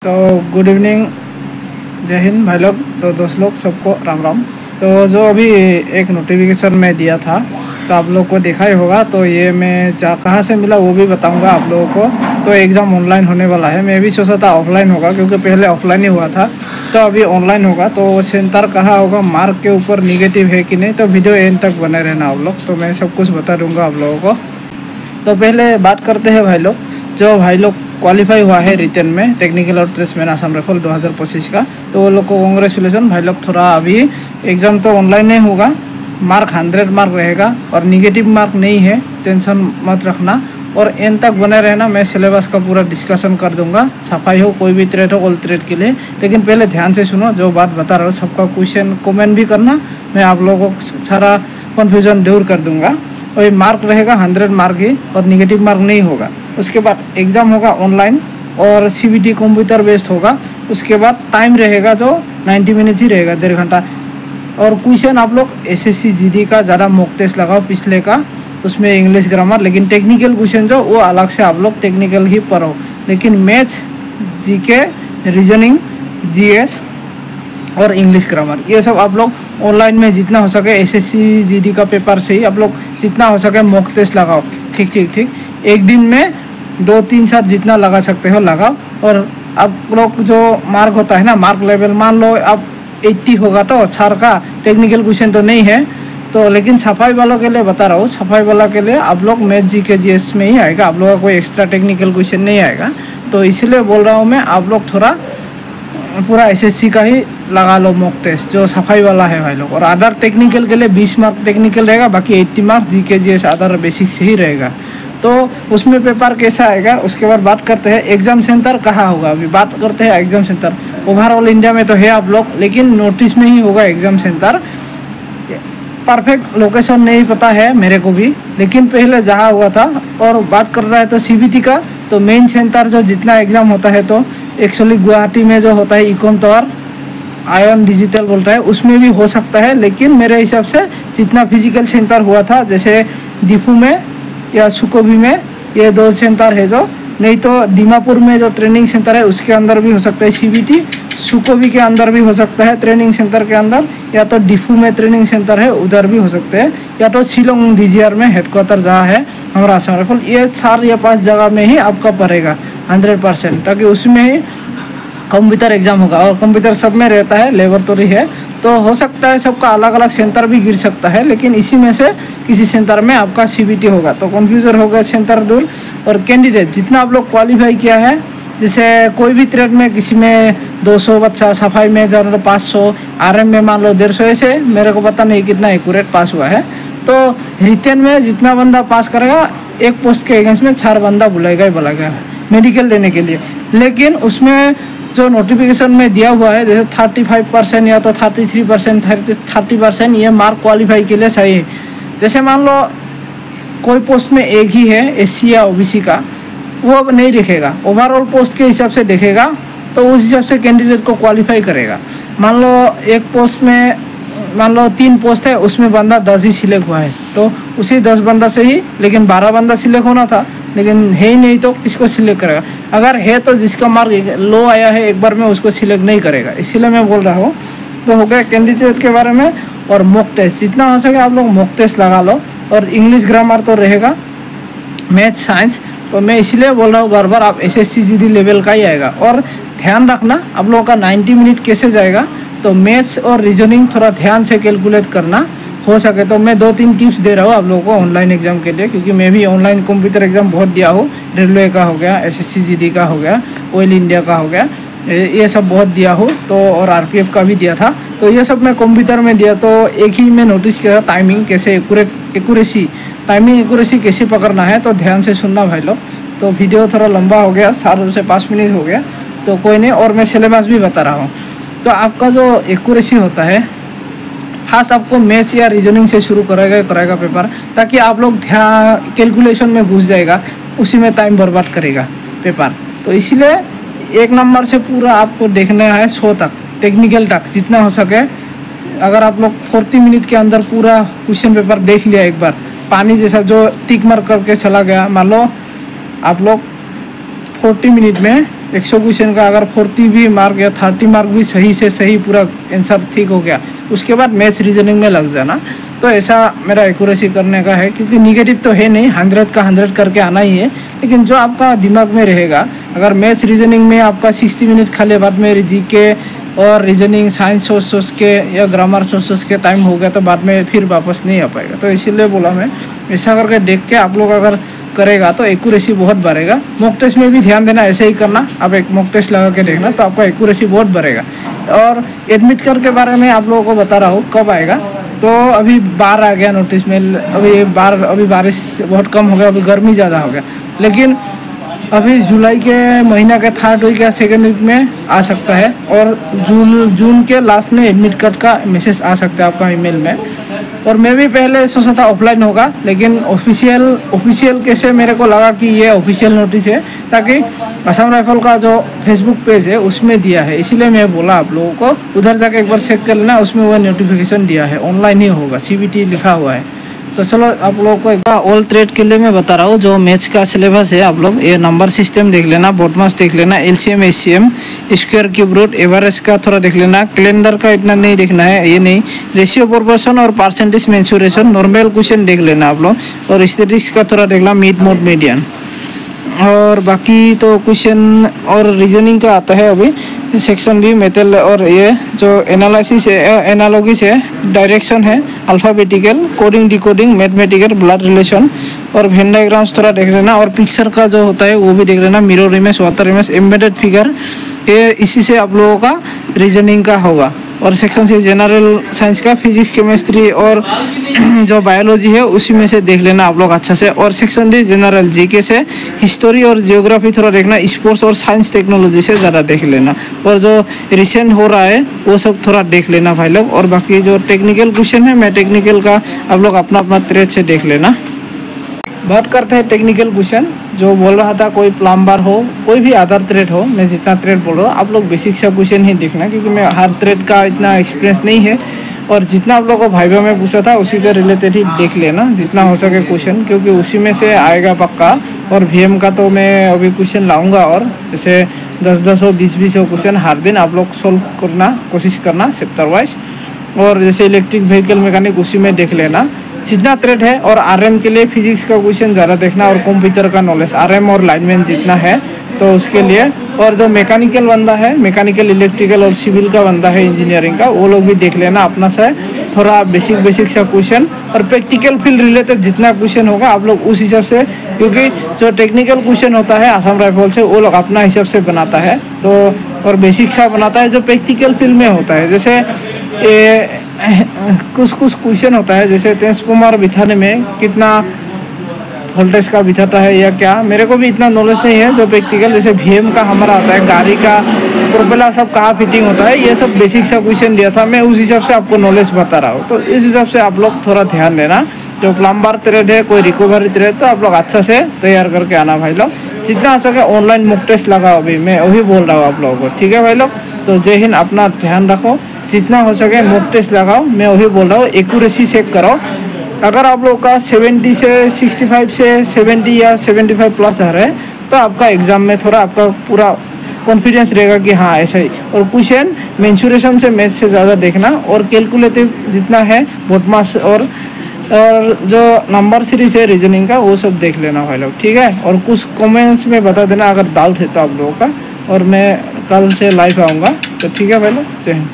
तो good evening, जय हिंद भाई लोग। तो दोस्त लोग सबको राम राम। तो जो अभी एक नोटिफिकेशन मैं दिया था तो आप लोग को देखा ही होगा। तो ये मैं कहाँ से मिला वो भी बताऊंगा आप लोगों को। तो एग्ज़ाम ऑनलाइन होने वाला है। मैं भी सोचा था ऑफलाइन होगा क्योंकि पहले ऑफलाइन ही हुआ था, तो अभी ऑनलाइन होगा। तो सेंटर कहाँ होगा, मार्क के ऊपर निगेटिव है कि नहीं, तो वीडियो एंड तक बने रहना आप लोग। तो मैं सब कुछ बता दूँगा आप लोगों को। तो पहले बात करते हैं भाई लोग, जो भाई लोग क्वालिफाई हुआ है रिटर्न में टेक्निकल और ट्रेड्समैन आसाम राइफल 2025 का, तो वो लोग को कांग्रेचुलेसन भाई लोग। थोड़ा अभी एग्ज़ाम तो ऑनलाइन नहीं होगा, मार्क 100 मार्क रहेगा और निगेटिव मार्क नहीं है, टेंशन मत रखना और एंड तक बने रहना। मैं सिलेबस का पूरा डिस्कशन कर दूंगा, सफाई हो कोई भी ट्रेड हो, ऑल ट्रेड के लिए। लेकिन पहले ध्यान से सुनो, जो बात बता रहा हूँ सबका क्वेश्चन कमेंट भी करना, मैं आप लोगों को सारा कन्फ्यूजन दूर कर दूंगा। और ये मार्क रहेगा 100 मार्क ही और निगेटिव मार्क नहीं होगा। उसके बाद एग्ज़ाम होगा ऑनलाइन और CBT कंप्यूटर बेस्ड होगा। उसके बाद टाइम रहेगा जो 90 मिनट्स ही रहेगा, 1.5 घंटा। और क्वेश्चन आप लोग SSC GD का ज़्यादा मॉक टेस्ट लगाओ पिछले का, उसमें इंग्लिश ग्रामर। लेकिन टेक्निकल क्वेश्चन जो वो अलग से आप लोग टेक्निकल ही पढ़ो। लेकिन मैथ्स, GK, रीजनिंग, GS और इंग्लिश ग्रामर ये सब आप लोग ऑनलाइन में जितना हो सके SSC GD का पेपर से ही आप लोग जितना हो सके मॉक टेस्ट लगाओ। ठीक एक दिन में 2-3 साथ जितना लगा सकते हो लगाओ। और आप लोग जो मार्क होता है ना, मार्क लेवल मान लो अब 80 होगा तो सर का टेक्निकल क्वेश्चन तो नहीं है तो, लेकिन सफाई वालों के लिए बता रहा हूँ, सफाई वाला के लिए आप लोग मैथ GK GS में ही आएगा, आप लोगों का कोई एक्स्ट्रा टेक्निकल क्वेश्चन नहीं आएगा। तो इसलिए बोल रहा हूँ मैं, आप लोग थोड़ा पूरा SSC का ही लगा लो मॉक टेस्ट जो सफाई वाला है भाई लोग। और अदर टेक्निकल के लिए 20 मार्क टेक्निकल रहेगा, बाकी 80 mark GK GS other basic से ही रहेगा। तो उसमें पेपर कैसा आएगा उसके बाद बात करते हैं। एग्ज़ाम सेंटर कहाँ होगा, अभी बात करते हैं एग्ज़ाम सेंटर। ओवरऑल इंडिया में तो है आप लोग, लेकिन नोटिस में ही होगा एग्ज़ाम सेंटर। परफेक्ट लोकेशन नहीं पता है मेरे को भी, लेकिन पहले जहाँ हुआ था। और बात कर रहा है तो CBT का, तो मेन सेंटर जो जितना एग्ज़ाम होता है तो एक्चुअली गुवाहाटी में जो होता है इकॉम टावर आयन डिजिटल बोलता है, उसमें भी हो सकता है। लेकिन मेरे हिसाब से जितना फिजिकल सेंटर हुआ था, जैसे डिफू में या सुकोबी में, ये 2 सेंटर है जो, नहीं तो दीमापुर में जो ट्रेनिंग सेंटर है उसके अंदर भी हो सकता है CBT, सुकोबी के अंदर भी हो सकता है ट्रेनिंग सेंटर के अंदर, या तो डिफू में ट्रेनिंग सेंटर है उधर भी हो सकते हैं, या तो शिलोंग DGR में हेडक्वार्टर जहाँ है हमारा आसाम राइफल। ये 4 या 5 जगह में ही आपका पड़ेगा 100%, ताकि उसमें ही कंप्यूटर एग्ज़ाम होगा। और कंप्यूटर सब में रहता है, लेबोरेटरी है, तो हो सकता है सबका अलग अलग सेंटर भी गिर सकता है, लेकिन इसी में से किसी सेंटर में आपका CBT होगा। तो कंफ्यूजन होगा सेंटर दूर। और कैंडिडेट जितना आप लोग क्वालिफाई किया है, जैसे कोई भी ट्रेड में किसी में 200 बच्चा, सफाई में ज़्यादा 500, RM में मान लो 150, ऐसे मेरे को पता नहीं कितना एक्यूरेट पास हुआ है। तो रिटर्न में जितना बंदा पास करेगा, एक पोस्ट के अगेंस्ट में 4 बंदा बुलाएगा मेडिकल लेने के लिए। लेकिन उसमें जो नोटिफिकेशन में दिया हुआ है, जैसे 35% या तो 33%, 30% ये मार्क क्वालिफाई के लिए सही है। जैसे मान लो कोई पोस्ट में एक ही है SC या OBC का, वो अब नहीं देखेगा, ओवरऑल पोस्ट के हिसाब से देखेगा, तो उस हिसाब से कैंडिडेट को क्वालिफाई करेगा। मान लो एक पोस्ट में, मान लो 3 पोस्ट है, उसमें बंदा 10 ही सिलेक्ट हुआ है, तो उसी 10 बंदा से ही, लेकिन 12 बंदा सिलेक्ट होना था, लेकिन है ही नहीं, तो किसको सिलेक्ट करेगा? अगर है तो जिसका मार्क लो आया है एक बार में उसको सिलेक्ट नहीं करेगा। इसीलिए मैं बोल रहा हूँ। तो हो गया कैंडिडेट के बारे में। और मॉक टेस्ट जितना हो सके आप लोग मॉक टेस्ट लगा लो। और इंग्लिश ग्रामर तो रहेगा, मैथ साइंस, तो मैं इसलिए बोल रहा हूँ बार बार, आप SSC GD लेवल का ही आएगा। और ध्यान रखना आप लोगों का 90 मिनट कैसे जाएगा, तो मैथ्स और रीजनिंग थोड़ा ध्यान से कैलकुलेट करना हो सके। तो मैं 2-3 टिप्स दे रहा हूँ आप लोगों को ऑनलाइन एग्जाम के लिए, क्योंकि मैं भी ऑनलाइन कंप्यूटर एग्जाम बहुत दिया हूँ। रेलवे का हो गया, SSC GD का हो गया, ऑयल इंडिया का हो गया, ये सब बहुत दिया हूँ। तो और RPF का भी दिया था, तो ये सब मैं कंप्यूटर में दिया। तो एक ही मैं नोटिस किया टाइमिंग कैसे एक्यूरेसी कैसे पकड़ना है। तो ध्यान से सुनना भाई लोग। तो वीडियो थोड़ा लंबा हो गया, 4 से 5 मिनट हो गया, तो कोई नहीं। और मैं सिलेबस भी बता रहा हूँ। तो आपका जो एक्यूरेसी होता है, खास आपको मैथ्स या रीजनिंग से शुरू करेगा पेपर, ताकि आप लोग ध्यान कैलकुलेशन में घुस जाएगा, उसी में टाइम बर्बाद करेगा पेपर। तो इसलिए 1 नंबर से पूरा आपको देखना है 100 तक, टेक्निकल तक जितना हो सके। अगर आप लोग 40 मिनट के अंदर पूरा क्वेश्चन पेपर देख लिया एक बार, पानी जैसा जो टिक मार करके चला गया, मान लो आप लोग 40 मिनट में 100 क्वेश्चन का अगर 40 भी मार्क या 30 मार्क भी सही से सही पूरा आंसर ठीक हो गया, उसके बाद मैथ्स रीजनिंग में लग जाना। तो ऐसा मेरा एक्यूरेसी करने का है, क्योंकि निगेटिव तो है नहीं, 100 का 100 करके आना ही है। लेकिन जो आपका दिमाग में रहेगा, अगर मैथ्स रीजनिंग में आपका 60 मिनट खाली बाद में जीके और रीजनिंग साइंस सोच के या ग्रामर सोच के टाइम हो गया तो बाद में फिर वापस नहीं आ पाएगा। तो इसीलिए बोला मैं, ऐसा करके देख के आप लोग अगर करेगा तो एक्यूरेसी बहुत बढ़ेगा। मॉक टेस्ट में भी ध्यान देना, ऐसे ही करना। आप एक मॉक टेस्ट लगा के देखना तो आपका एक्यूरेसी बहुत बढ़ेगा। और एडमिट कार्ड के बारे में आप लोगों को बता रहा हूँ कब आएगा। तो अभी बाढ़ आ गया नोटिस में, अभी बारिश बहुत कम हो गया, अभी गर्मी ज़्यादा हो गया, लेकिन अभी जुलाई के महीना के 3rd वीक या 2nd वीक में आ सकता है। और जून के लास्ट में एडमिट कार्ड का मैसेज आ सकता है आपका ईमेल में। और मैं भी पहले सोचा था ऑफलाइन होगा, लेकिन ऑफिशियल कैसे मेरे को लगा कि ये ऑफिशियल नोटिस है, ताकि असम राइफल का जो फेसबुक पेज है उसमें दिया है, इसीलिए मैं बोला आप लोगों को उधर जाके एक बार चेक कर लेना, उसमें वो नोटिफिकेशन दिया है। ऑनलाइन ही होगा, CBT लिखा हुआ है। तो चलो आप लोगों को एक बार ऑल ट्रेड के लिए मैं बता रहा हूँ। जो मैथ्स का सिलेबस है, आप लोग ये नंबर सिस्टम देख लेना, बॉडमास देख लेना, LCM SCM, square cube root, average का थोड़ा देख लेना। कैलेंडर का इतना नहीं देखना है, ये नहीं। रेशियो प्रोपोर्शन और परसेंटेज मेंसुरेशन, नॉर्मल क्वेश्चन देख लेना आप लोग। और स्टैटिस्टिक्स का थोड़ा देखना, मिड मोड मीडियन। और बाकी तो क्वेश्चन और रीजनिंग का आता है अभी सेक्शन भी, मेथड और ये जो एनालिसिस है, एनालॉजीज है, डायरेक्शन है, alphabetical, coding decoding, mathematical, blood relation और वेन डायग्राम्स थोड़ा देख लेना। और पिक्चर का जो होता है वो भी देख लेना, mirror image, water image, embedded figure, ये इसी से आप लोगों का रीजनिंग का होगा। और सेक्शन से जनरल साइंस का फिजिक्स, केमिस्ट्री और जो बायोलॉजी है उसी में से देख लेना आप लोग अच्छा से। और सेक्शन डी जनरल जीके से, हिस्टोरी और जियोग्राफी थोड़ा देखना, स्पोर्ट्स और साइंस टेक्नोलॉजी से ज़्यादा देख लेना। और जो रिसेंट हो रहा है वो सब थोड़ा देख लेना भाई लोग। और बाकी जो टेक्निकल क्वेश्चन है, मैं टेक्निकल का आप लोग अपना अपना ट्रेड से देख लेना। बात करते हैं टेक्निकल क्वेश्चन। जो बोल रहा था कोई प्लम्बर हो, कोई भी अदर ट्रेड हो, मैं जितना ट्रेड बोल रहा हूँ आप लोग बेसिक सा क्वेश्चन ही देखना, क्योंकि मैं हर ट्रेड का इतना एक्सपीरियंस नहीं है। और जितना आप लोगों को भाइबा में पूछा था उसी के रिलेटेड ही देख लेना जितना हो सके क्वेश्चन, क्योंकि उसी में से आएगा पक्का। और VM का तो मैं अभी क्वेश्चन लाऊंगा, और जैसे 10-10 हो, 20-20 हो क्वेश्चन हर दिन आप लोग सोल्व करना कोशिश करना चैप्टर वाइज। और जैसे इलेक्ट्रिक व्हीकल मैकेनिक उसी में देख लेना जितना ट्रेड है। और RM के लिए फिजिक्स का क्वेश्चन ज़्यादा देखना, और कंप्यूटर का नॉलेज RM और लाइनमैन जितना है तो उसके लिए। और जो मैकेनिकल बंदा है, मैकेनिकल, इलेक्ट्रिकल और सिविल का बंदा है, इंजीनियरिंग का, वो लोग भी देख लेना अपना से थोड़ा बेसिक सा क्वेश्चन। और प्रैक्टिकल फील्ड रिलेटेड जितना क्वेश्चन होगा आप लोग उस हिसाब से, क्योंकि जो टेक्निकल क्वेश्चन होता है असम राइफल से वो लोग अपना हिसाब से बनाता है, तो और बेसिक सा बनाता है। जो प्रैक्टिकल फील्ड में होता है, जैसे कुछ क्वेश्चन होता है, जैसे ट्रांसफार्मर बिठाने में कितना वोल्टेज का बिठाता है या क्या, मेरे को भी इतना नॉलेज नहीं है। जो प्रैक्टिकल जैसे VM का हमारा होता है, गाड़ी का प्रोपेलर सब कहाँ फिटिंग होता है, ये सब बेसिक सा क्वेश्चन दिया था, मैं उस हिसाब से आपको नॉलेज बता रहा हूँ। तो इस हिसाब से आप लोग थोड़ा ध्यान देना। जो प्लम्बर ट्रेड है, कोई रिकवरी ट्रेड, तो आप लोग अच्छा से तैयार करके आना भाई लोग। जितना हो सके ऑनलाइन मॉक टेस्ट लगाओ, अभी मैं वही बोल रहा हूँ आप लोगों को, ठीक है भाई लोग। तो जय हिंद, अपना ध्यान रखो, जितना हो सके मॉक टेस्ट लगाओ, मैं वही बोल रहा हूँ। एक्यूरेसी चेक करो। अगर आप लोग का 70 से 65 से 70 या 75 प्लस आ रहा है तो आपका एग्ज़ाम में थोड़ा आपका पूरा कॉन्फिडेंस रहेगा कि हाँ ऐसा ही। और क्वेश्चन मेंसुरेशन से मैथ से ज़्यादा देखना, और कैलकुलेटिव जितना है बॉडमास और जो नंबर सीरीज है रीजनिंग का वो सब देख लेना भाई लोग, ठीक है। और कुछ कमेंट्स में बता देना अगर डाउट है तो आप लोगों का, और मैं कल से लाइव आऊँगा। तो ठीक है भाई लोग, जय हिंद।